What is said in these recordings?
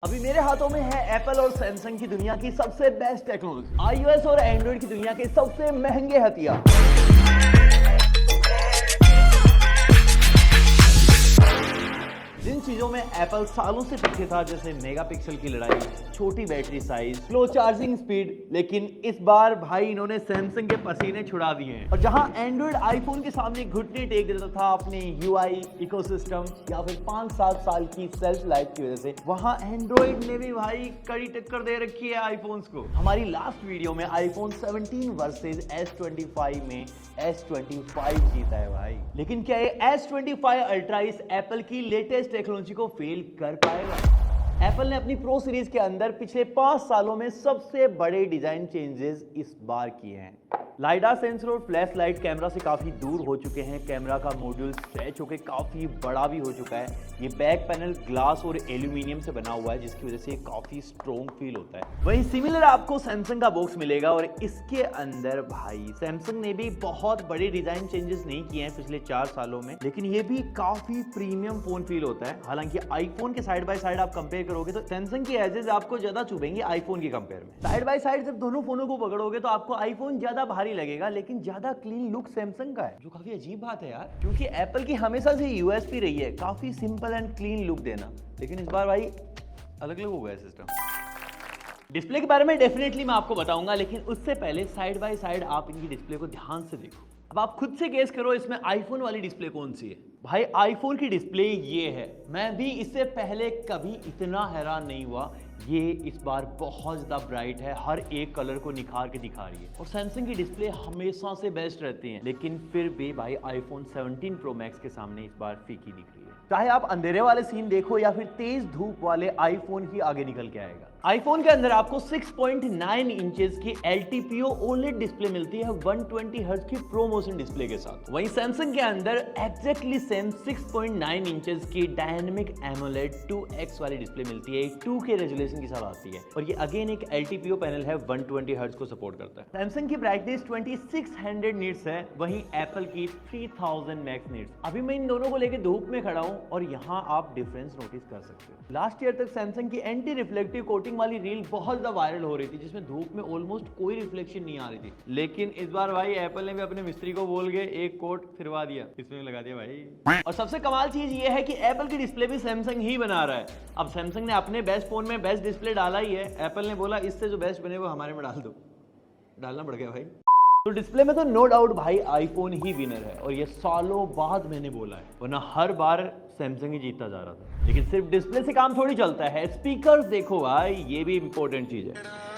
अभी मेरे हाथों में है एप्पल और सैमसंग की दुनिया की सबसे बेस्ट टेक्नोलॉजी, iOS और एंड्रॉइड की दुनिया के सबसे महंगे हथियार। जिन चीजों में एप्पल सालों से पीछे था, जैसे मेगापिक्सल की लड़ाई, छोटी battery size, slow charging speed, लेकिन इस बार भाई इन्होंने सैमसंग के पसीने छुड़ा दिए हैं। और जहां एंड्रॉइड आईफोन के सामने घुटने टेक देता था अपने यूआई इकोसिस्टम या फिर 5-7 साल की सेल्फ लाइफ की वजह से, वहां एंड्रॉइड ने भी भाई कड़ी टक्कर दे रखी है आईफोन्स को। हमारी लास्ट वीडियो में आईफोन 17 वर्सेस S25 में S25 जीता है भाई। लेकिन क्या ये S25 अल्ट्रा इस एप्पल की लेटेस्ट टेक्नोलॉजी को फेल कर पाएगा? एप्पल ने अपनी प्रो सीरीज के अंदर पिछले 5 सालों में सबसे बड़े डिजाइन चेंजेस इस बार किए हैं। लाइडा सेंसर और फ्लैश लाइट कैमरा से काफी दूर हो चुके हैं। कैमरा का मॉड्यूल स्ट्रेच होकर काफी बड़ा भी हो चुका है। ये बैक पैनल ग्लास और एल्यूमिनियम से बना हुआ है, जिसकी वजह से काफी स्ट्रॉन्ग फील होता है। वहीं सिमिलर आपको सैमसंग का बॉक्स मिलेगा और इसके अंदर भाई सैमसंग ने भी बहुत बड़े डिजाइन चेंजेस नहीं किए हैं पिछले 4 सालों में, लेकिन ये भी काफी प्रीमियम फोन फील होता है। हालांकि आईफोन के साइड बाय साइड आप कंपेयर करोगे तो सैमसंग की एजेस आपको ज्यादा चुभेंगे आईफोन के कंपेयर में। साइड बाय साइड जब दोनों फोनों को पकड़ोगे तो आपको आईफोन ज्यादा भारी लगेगा, लेकिन ज्यादा क्लीन लुक सैमसंग का है, जो काफी अजीब बात है यार, क्योंकि एप्पल की हमेशा से यूएसपी रही है काफी सिंपल एंड क्लीन लुक देना। लेकिन इस बार भाई अलग अलग हो गया सिस्टम। डिस्प्ले के बारे में डेफिनेटली मैं आपको बताऊंगा, लेकिन उससे पहले साइड बाय साइड आप इनकी डिस्प्ले को ध्यान से देखो। अब आप खुद से गेस करो इसमें आईफोन वाली डिस्प्ले कौन सी है। भाई आईफोन की डिस्प्ले ये है। मैं भी इससे पहले कभी इतना हैरान नहीं हुआ। ये इस बार बहुत ज़्यादा ब्राइट है, हर एक कलर को निखार के दिखा रही है। और सैमसंग की डिस्प्ले हमेशा से बेस्ट रहती है, लेकिन फिर भी भाई आईफोन 17 प्रो मैक्स के सामने इस बार फीकी दिख रही है। चाहे आप अंधेरे वाले सीन देखो या फिर तेज धूप वाले, आईफोन ही आगे निकल के आएगा। आईफोन के अंदर आपको 6.9 इंचेस की LTPO OLED डिस्प्ले मिलती है 120 हर्ट्ज की प्रोमोशन डिस्प्ले के साथ। वहीं सैमसंग के अंदर एग्जैक्टली सेम 6.9 इंचेस की डायनेमिक एमोलेड 2X वाली डिस्प्ले मिलती है, 2K रेजोल्यूशन के साथ आती है। और ये अगेन एक LTPO पैनल है, 120 हर्ट्ज को सपोर्ट करता है। सैमसंग की ब्राइटनेस 2600 निट्स है, वहीं एप्पल की 3000 मैक्स निट्स। अभी मैं इन दोनों को लेकर धूप में खड़ा हूं और यहाँ आप डिफरेंस नोटिस कर सकते हो। लास्ट ईयर तक सैमसंग की एंटी रिफ्लेक्टिव कोटिंग वाली रील बहुत ज्यादा वायरल हो रही थी, जिसमें धूप में ऑलमोस्ट कोई रिफ्लेक्शन नहीं आ रही थी। लेकिन इस बार भाई एप्पल ने भी अपने मिस्त्री को बोल के एक कोट फिरवा दिया, इसमें लगा दिया भाई। और सबसे कमाल चीज ये है कि एप्पल की डिस्प्ले भी सैमसंग ही बना रहा है। अब सैमसंग ने अपने बेस्ट फोन में बेस्ट डिस्प्ले डाला ही है, एप्पल ने बोला इससे जो बेस्ट बने वो हमारे में डाल दो। डालना पड़ गया भाई। तो डिस्प्ले में तो नो डाउट भाई आईफोन ही विनर है, और ये सालों बाद मैंने बोला है, वरना हर बार सैमसंग ही जीतता जा रहा था। लेकिन सिर्फ डिस्प्ले से काम थोड़ी चलता है, स्पीकर्स देखो भाई, ये भी इंपॉर्टेंट चीज है।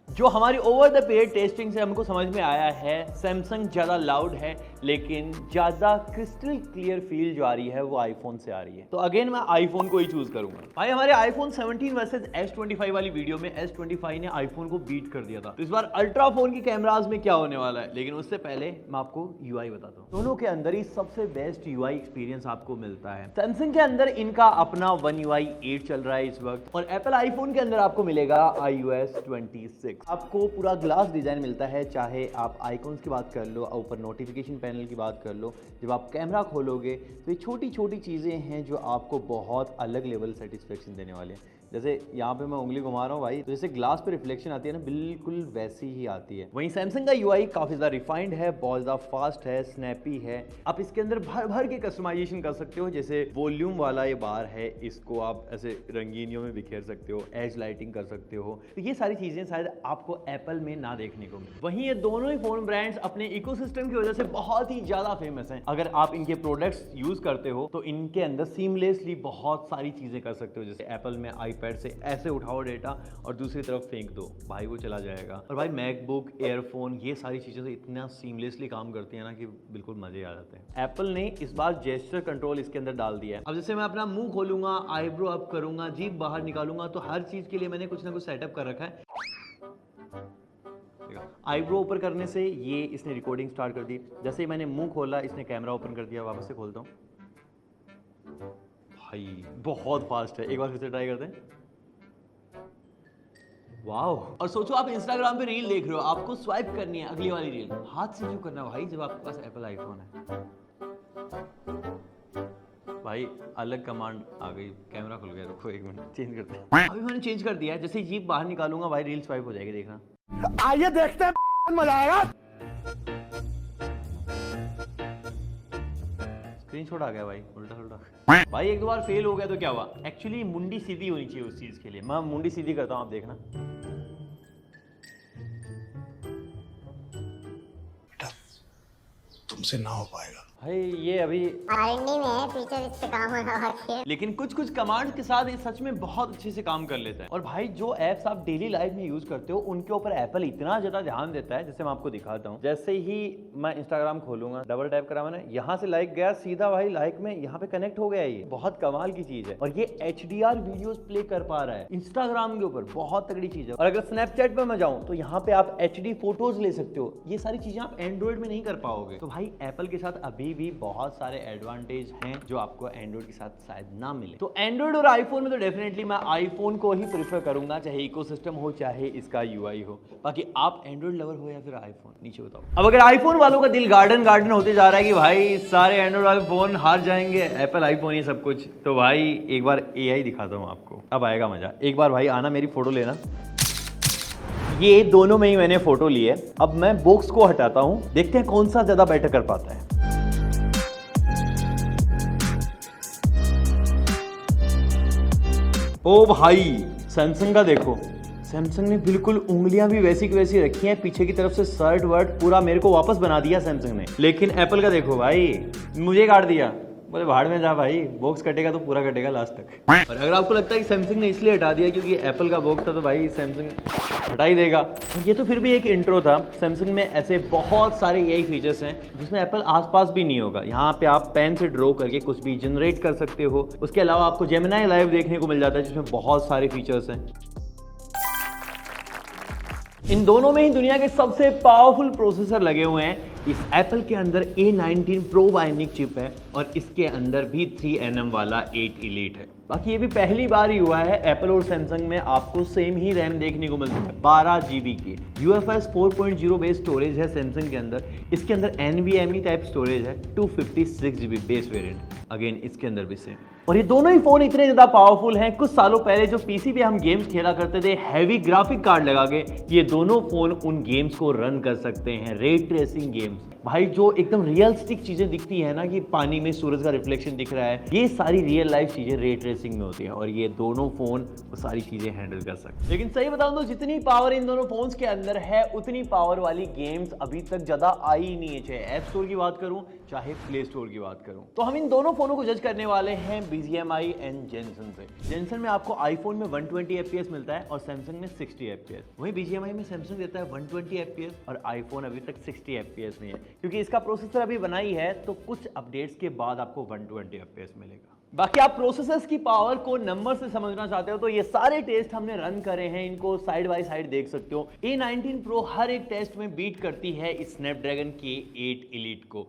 जो हमारी ओवर द पीरियड टेस्टिंग से हमको समझ में आया है, सैमसंग ज़्यादा लाउड है, लेकिन ज़्यादा क्रिस्टल क्लियर फील जो आ रही है वो आईफोन से आ रही है। तो अगेन मैं आईफोन को ही चूज करूंगा। भाई हमारे आईफोन 17 वर्सेस S25 वाली वीडियो में S25 ने आईफोन को बीट कर दिया था। तो इस बार अल्ट्रा फोन की कैमराज में क्या होने वाला है, लेकिन उससे पहले मैं आपको UI बताता हूँ। दोनों के अंदर ही सबसे बेस्ट UI एक्सपीरियंस आपको मिलता है। सैमसंग के अंदर इनका अपना One UI 8 चल रहा है इस वक्त, और एप्पल आईफोन के अंदर आपको मिलेगा iOS 26। आपको पूरा ग्लास डिजाइन मिलता है, चाहे आप आइकॉन्स की बात कर लो, ऊपर नोटिफिकेशन पैनल की बात कर लो। जब आप कैमरा खोलोगे तो ये छोटी छोटी चीज़ें हैं जो आपको बहुत अलग लेवल सेटिस्फेक्शन देने वाले हैं। जैसे यहाँ पे मैं उंगली घुमा रहा हूँ भाई, तो जैसे ग्लास पे रिफ्लेक्शन आती है ना, बिल्कुल वैसी ही आती है। वहीं सैमसंग का UI काफ़ी ज़्यादा रिफाइंड है, बहुत ज़्यादा फास्ट है, स्नैपी है। आप इसके अंदर भर भर के कस्टमाइजेशन कर सकते हो। जैसे वॉल्यूम वाला ये बार है, इसको आप ऐसे रंगीनियों में बिखेर सकते हो, एज लाइटिंग कर सकते हो। तो ये सारी चीज़ें शायद आपको एप्पल में ना देखने को मिले। वहीं ये दोनों ही फोन ब्रांड्स अपने इकोसिस्टम की वजह से बहुत ही ज़्यादा फेमस हैं। अगर आप इनके प्रोडक्ट्स यूज़ करते हो तो इनके अंदर सीमलेसली बहुत सारी चीज़ें कर सकते हो। जैसे एप्पल में आईपैड से ऐसे उठाओ डेटा और दूसरी तरफ फेंक दो, भाई वो चला जाएगा। और भाई मैकबुक, एयरफोन, ये सारी चीज़ें तो इतना सीमलेसली काम करती है ना कि बिल्कुल मजे आ जाते हैं। एप्पल ने इस बार जेस्चर कंट्रोल इसके अंदर डाल दिया है। अब जैसे मैं अपना मुंह खोलूंगा, आईब्रो अप करूंगा, जीभ बाहर निकालूंगा, तो हर चीज़ के लिए मैंने कुछ ना कुछ सेटअप कर रखा है। आईब्रो ऊपर करने से ये इसने रिकॉर्डिंग स्टार्ट कर दी। जैसे ही मैंने मुंह खोला, इसने कैमरा ओपन कर दिया। वापस से खोलता हूँ, भाई बहुत फास्ट है। एक बार फिर से ट्राई करते हैं। वाओ। और सोचो आप इंस्टाग्राम पे रील देख रहे हो, आपको स्वाइप करनी है अगली वाली रील, हाथ से क्यों करना भाई जब आपके पास एप्पल आईफोन है। भाई अलग कमांड आ गई, कैमरा खुल गया, रुको एक मिनट चेंज करते हैं। अभी मैंने चेंज कर दिया है, जैसे जीप बाहर निकालूंगा भाई रील स्वाइप हो जाएगी, देखना। आइए देखते हैं, मजा आएगा। स्क्रीनशॉट आ गया भाई, उल्टा उल्टा। भाई एक दो बार फेल हो गया तो क्या हुआ, एक्चुअली मुंडी सीधी होनी चाहिए उस चीज के लिए। मैं मुंडी सीधी करता हूँ, आप देखना। तुमसे ना हो पाएगा भाई ये अभी R&D में है, फीचर इस पे काम होना बाकी है। लेकिन कुछ कुछ कमांड के साथ ये सच में बहुत अच्छे से काम कर लेता है। और भाई जो एप्स आप डेली लाइफ में यूज करते हो उनके ऊपर एप्पल इतना ज्यादा ध्यान देता है, जैसे मैं आपको दिखाता हूँ। जैसे ही मैं इंस्टाग्राम खोलूंगा, डबल टैप करा मैंने, यहाँ से लाइक गया सीधा भाई लाइक में यहाँ पे कनेक्ट हो गया। ये बहुत कमाल की चीज है। और ये HDR वीडियोस प्ले कर पा रहा है इंस्टाग्राम के ऊपर, बहुत तगड़ी चीज है। और अगर स्नैपचैट पे मैं जाऊँ तो यहाँ पे आप HD फोटोज ले सकते हो। ये सारी चीजें आप एंड्रॉइड में नहीं कर पाओगे। तो भाई एप्पल के साथ अभी भी बहुत सारे एडवांटेज हैं जो आपको एंड्रॉइड के साथ शायद ना मिले। तो एंड्रॉइड और आईफोन में तो डेफिनेटली मैं आईफोन को ही प्रेफर करूंगा, चाहे इकोसिस्टम हो चाहे इसका UI हो। बाकी आप एंड्रॉइड लवर हो या फिर आईफोन, नीचे बताओ। अब अगर आईफोन वालों का दिल गार्डन गार्डन होते जा रहा है कि भाई सारे एंड्रॉइड वाले फोन हार जाएंगे, एप्पल आईफोन ही सब कुछ, तो भाई एक बार AI दिखाता हूँ आपको, अब आएगा मजा। एक बार भाई आना, मेरी फोटो लेना। ये दोनों में ही मैंने फोटो ली है। अब मैं बॉक्स को हटाता हूँ, देखते हैं कौन सा ज्यादा बेटर कर पाता है। ओ भाई सैमसंग का देखो, सैमसंग ने बिल्कुल उंगलियां भी वैसी की वैसी रखी हैं, पीछे की तरफ से शर्ट वर्ट पूरा मेरे को वापस बना दिया सैमसंग ने। लेकिन एप्पल का देखो भाई, मुझे काट दिया, बोले भाड़ में जा भाई, बॉक्स कटेगा तो पूरा कटेगा लास्ट तक। और अगर आपको लगता है कि सैमसंग ने इसलिए हटा दिया क्योंकि एप्पल का बॉक्स था, तो भाई सैमसंग हटा ही देगा। ये तो फिर भी एक इंट्रो था। सैमसंग में ऐसे बहुत सारे AI फीचर्स हैं जिसमें एप्पल आसपास भी नहीं होगा। यहाँ पे आप पेन से ड्रॉ करके कुछ भी जनरेट कर सकते हो। उसके अलावा आपको जेमिनी लाइव देखने को मिल जाता है जिसमें बहुत सारे फीचर्स हैं। इन दोनों में ही दुनिया के सबसे पावरफुल प्रोसेसर लगे हुए हैं। इस एप्पल के अंदर A19 Pro बायोनिक चिप है और इसके अंदर भी 3nm वाला 8 Elite है। बाकी ये भी पहली बार ही हुआ है एप्पल और सैमसंग में आपको सेम ही रैम देखने को मिलती है, 12 GB की। UFS 4.0 बेस स्टोरेज है सैमसंग के अंदर। इसके अंदर NVMe टाइप स्टोरेज है, 256 GB बेस वेरिएंट, अगेन इसके अंदर भी सेम। और ये दोनों ही फोन इतने ज्यादा पावरफुल हैं, कुछ सालों पहले जो PC पे हम गेम्स खेला करते थे हैवी ग्राफिक कार्ड लगा के, ये दोनों फोन उन गेम्स को रन कर सकते हैं, रे ट्रेसिंग गेम्स। भाई जो एकदम रियलिस्टिक चीजें दिखती है ना, कि पानी में सूरज का रिफ्लेक्शन दिख रहा है, ये सारी रियल लाइफ चीजें रे ट्रेसिंग में होती है और ये दोनों फोन वो सारी चीजें हैंडल कर सकते हैं। लेकिन सही बताऊं तो जितनी पावर इन दोनों फोन्स के अंदर है उतनी पावर वाली गेम्स अभी तक ज्यादा आई ही नहीं है, चाहे ऐप स्टोर की बात करूं चाहे प्ले स्टोर की बात करूं। तो हम इन दोनों फोनों को जज करने वाले हैं BGMI एंड जेनसन से। जेनसन में आपको आईफोन में 120 FPS मिलता है और सैमसंग में 60 FPS। वहीं BGMI में सैमसंग देता है 120 FPS और आईफोन अभी तक 60 FPS में है, क्योंकि इसका प्रोसेसर अभी बनाई है तो कुछ अपडेट्स के बाद आपको 120 FPS मिलेगा। बाकी आप प्रोसेसर्स की पावर को नंबर से समझना चाहते हो तो ये सारे टेस्ट हमने रन करे हैं, इनको साइड बाय साइड देख सकते हो। A19 Pro हर एक टेस्ट में बीट करती है इस स्नैपड्रैगन के 8 Elite को।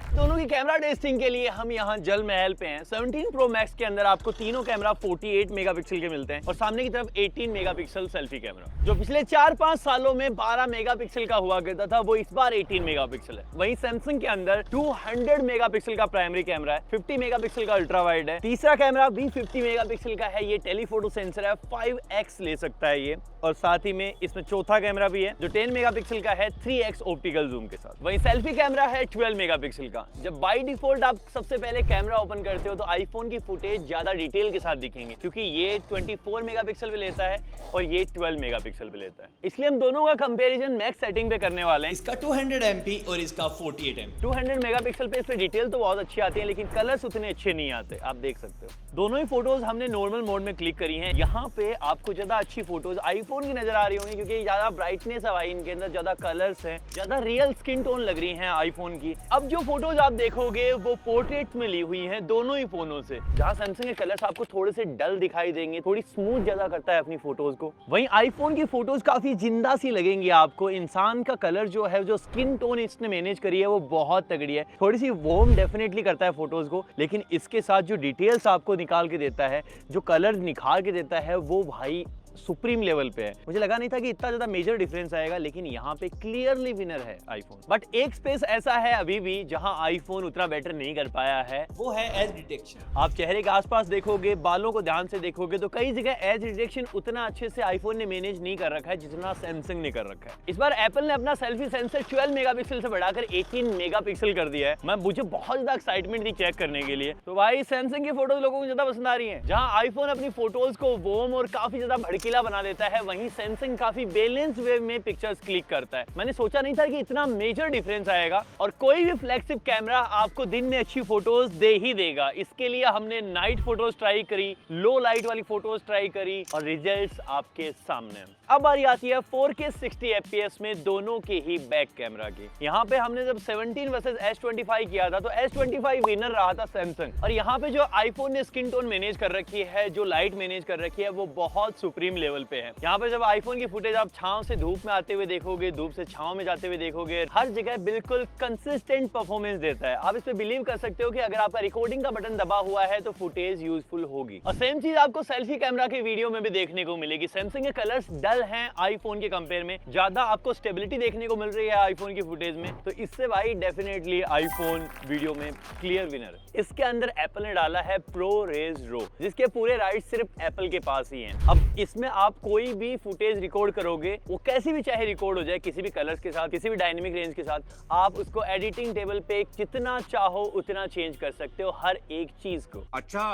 दोनों की कैमरा टेस्टिंग के लिए हम यहाँ जल महल पे हैं। 17 Pro Max के अंदर आपको तीनों कैमरा 48 मेगापिक्सल के मिलते हैं और सामने की तरफ 18 मेगापिक्सल सेल्फी कैमरा, जो पिछले 4-5 सालों में 12 मेगापिक्सल का हुआ करता था, वो इस बार 18 मेगापिक्सल है। वहीं सैमसंग के अंदर 200 मेगापिक्सल का प्राइमरी कैमरा है, 50 मेगापिक्सल का अल्ट्रा वाइड है, तीसरा कैमरा भी 50 मेगापिक्सल का है, ये टेलीफोटो सेंसर है, 5x ले सकता है ये, और साथ ही में इसमें चौथा कैमरा भी है जो 10 मेगापिक्सल का है, 3x ऑप्टिकल जूम के साथ। वहीं सेल्फी कैमरा है 12 मेगापिक्सल का। जब बाय डिफॉल्ट आप सबसे पहले कैमरा ओपन करते हो तो आईफोन की फुटेज ज्यादा डिटेल के साथ दिखेंगे, क्योंकि ये 24 मेगापिक्सल पे लेता है और ये 12 मेगापिक्सल पे लेता है। इसलिए हम दोनों का कंपैरिजन मैक्स सेटिंग पे करने वाले हैं। इसका 200 MP और इसका 48 MP। 200 मेगापिक्सल पे इस पे डिटेल तो बहुत अच्छी आती है, लेकिन कलर्स उतने अच्छे नहीं आते, आप देख सकते हो। दोनों ही फोटोज हमने नॉर्मल मोड में क्लिक करी हैं। यहाँ पे आपको ज्यादा अच्छी फोटोज आईफोन की नजर आ रही होंगी, क्योंकि ज्यादा ब्राइटनेस है भाई इनके अंदर, ज्यादा कलर्स हैं, ज्यादा रियल स्किन टोन लग रही है आईफोन की। अब जो फोटोज आप देखोगे वो पोर्ट्रेट में ली हुई हैं दोनों ही फोनों से। जहां सैमसंग के कलर्स आपको थोड़े से डल दिखाई देंगे, थोड़ी स्मूथ ज्यादा करता है अपनी फोटोज को, वहीं आईफोन की फोटोज काफी जिंदा सी लगेंगी आपको। इंसान का कलर जो है, जो स्किन टोन इसने मैनेज करी है वो बहुत तगड़ी है, थोड़ी सी वार्म डेफिनेटली करता है फोटोज को, लेकिन इसके साथ जो डिटेल्स आपको निकाल के देता है, जो कलर निखार के देता है, वो भाई सुप्रीम लेवल पे है। मुझे लगा नहीं था कि इतना ज्यादा मेजर डिफरेंस आएगा, लेकिन यहाँ पे क्लियरली विनर है आईफोन। बट एक स्पेस ऐसा है अभी भी जहां आईफोन उतना बेटर नहीं कर पाया है, वो है एज डिटेक्शन। आप चेहरे के आसपास देखोगे, बालों को ध्यान से देखोगे तो कई जगह एज डिटेक्शन उतना अच्छे से आईफोन ने मैनेज नहीं कर रखा है जितना सैमसंग ने कर रखा है। इस बार एप्पल ने अपना सेल्फी सेंसर 12 मेगापिक्सल से बढ़ाकर 18 मेगापिक्सल कर दिया है। मुझे बहुत ज्यादा एक्साइटमेंट थी चेक करने के लिए। तो भाई सैमसंग की फोटोज लोगों को ज्यादा पसंद आ रही है। जहां आईफोन अपनी फोटोज को वार्म और काफी ज्यादा भड़कीला बना देता है, वहीं सैमसंग काफी बैलेंस वे में पिक्चर्स क्लिक करता है। मैंने सोचा नहीं था कि इतना मेजर डिफरेंस आएगा, और कोई भी फ्लैगशिप कैमरा आपको दिन में अच्छी फोटोज दे ही देगा। इसके लिए हमने नाइट फोटोज ट्राई करी, लो लाइट वाली फोटोज ट्राई करी, और रिजल्ट्स आपके सामने। अब बारी आती है 4K 60 FPS में दोनों के ही बैक कैमरा की। यहाँ पे हमने जब 17 वर्सेस S25 किया था तो S25 विनर रहा था सैमसंग। और यहाँ पे जो आईफोन ने स्किन टोन मैनेज कर रखी है, जो लाइट मैनेज कर रखी है, वो बहुत सुप्रीम लेवल पे है। यहाँ पे जब आईफोन की फुटेज आप छांव से धूप में आते हुए देखोगे, धूप से छांव में जाते हुए देखोगे, हर जगह बिल्कुल कंसिस्टेंट परफॉर्मेंस देता है। आप इस पे बिलीव कर सकते हो कि अगर आपका रिकॉर्डिंग का बटन दबा हुआ है तो फुटेज यूजफुल होगी। और सेम चीज आपको सेल्फी कैमरा के वीडियो में भी देखने को मिलेगी। सैमसंग के कलर्स डल हैं आईफोन के कंपेयर में, ज्यादा आपको स्टेबिलिटी देखने को मिल रही है आईफोन की फुटेज में। तो इससे भाई डेफिनेटली आईफोन वीडियो में क्लियर विनर। इसके अंदर एप्पल ने डाला है प्रो रेज रो, जिसके पूरे राइट्स सिर्फ एप्पल के पास ही हैं। अब इसमें आप कोई भी फुटेज रिकॉर्ड करोगे, वो कैसी भी चाहे रिकॉर्ड हो जाए, किसी भी कलर्स के साथ, किसी भी डायनेमिक रेंज के साथ, आप उसको एडिटिंग टेबल पे जितना चाहो उतना चेंज कर सकते हो हर एक चीज को। अच्छा।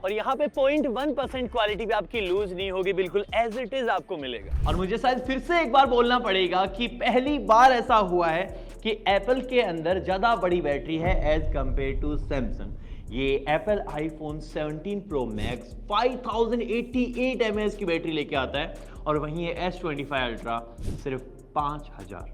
और यहाँ पे 0.1% क्वालिटी भी आपकी लूज नहीं होगी, बिल्कुल एज इट इज आपको मिलेगा। और मुझे शायद फिर से एक बार बोलना पड़ेगा कि पहली बार ऐसा हुआ है कि एप्पल के अंदर ज्यादा बड़ी बैटरी है एज कंपेयर टू सैमसंग। ये Apple iPhone 17 pro max 5088 mAh की बैटरी लेके आता है, और वहीं ये S25 अल्ट्रा सिर्फ 5000।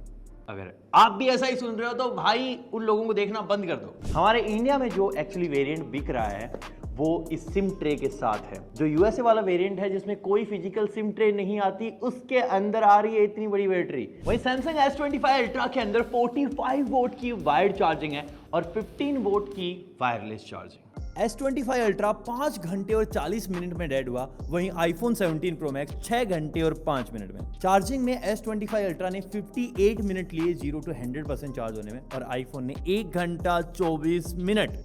अगर आप भी ऐसा ही सुन रहे हो तो भाई उन लोगों को देखना बंद कर दो। हमारे इंडिया में जो एक्चुअली वेरिएंट बिक रहा है वो इस सिम ट्रे के साथ है। जो यूएसए वाला वेरिएंट है जिसमें कोई फिजिकल सिम ट्रे नहीं आती, उसके अंदर आ रही है इतनी बड़ी बैटरी। वहीं सैमसंग S25 अल्ट्रा के अंदर 45 वोल्ट की वायर्ड चार्जिंग है और 15 वोल्ट की वायरलेस चार्जिंग। S25 अल्ट्रा 5 घंटे और 40 मिनट में डेड हुआ, वहीं आईफोन 17 प्रो मैक्स 6 घंटे और 5 मिनट में। चार्जिंग में S25 अल्ट्रा ने 58 मिनट लिए 0 to 100% चार्ज होने में, और आईफोन ने 1 घंटा 24 मिनट।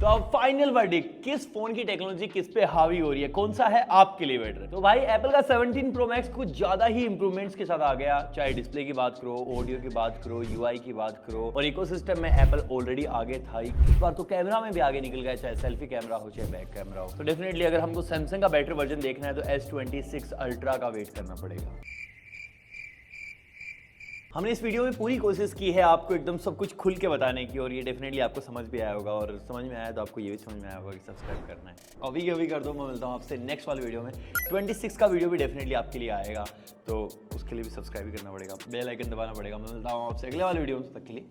तो अब फाइनल वर्डिक्ट, किस फोन की टेक्नोलॉजी किस पे हावी हो रही है, कौन सा है आपके लिए बेटर? तो भाई एप्पल का 17 प्रो मैक्स कुछ ज्यादा ही इंप्रूवमेंट्स के साथ आ गया। चाहे डिस्प्ले की बात करो, ऑडियो की बात करो, यूआई की बात करो, और इकोसिस्टम में एप्पल ऑलरेडी आगे था ही। इस बार तो कैमरा में भी आगे निकल गया, चाहे सेल्फी कैमरा हो चाहे बैक कैमरा हो। तो डेफिनेटली अगर हमको सैमसंग का बेटर वर्जन देखना है तो S26 अल्ट्रा का वेट करना पड़ेगा। हमने इस वीडियो में पूरी कोशिश की है आपको एकदम सब कुछ खुल के बताने की, और ये डेफिनेटली आपको समझ भी आया होगा, और समझ में आया तो आपको ये भी समझ में आया होगा कि सब्सक्राइब करना है। अभी कर दो। मैं मिलता हूँ आपसे नेक्स्ट वाले वीडियो में। 26 का वीडियो भी डेफिनेटली आपके लिए आएगा, तो उसके लिए भी सब्सक्राइब भी करना पड़ेगा, बेल आइकन दबाना पड़ेगा। मैं मिलता हूँ आपसे अगले वाले वीडियो में, तब तक के लिए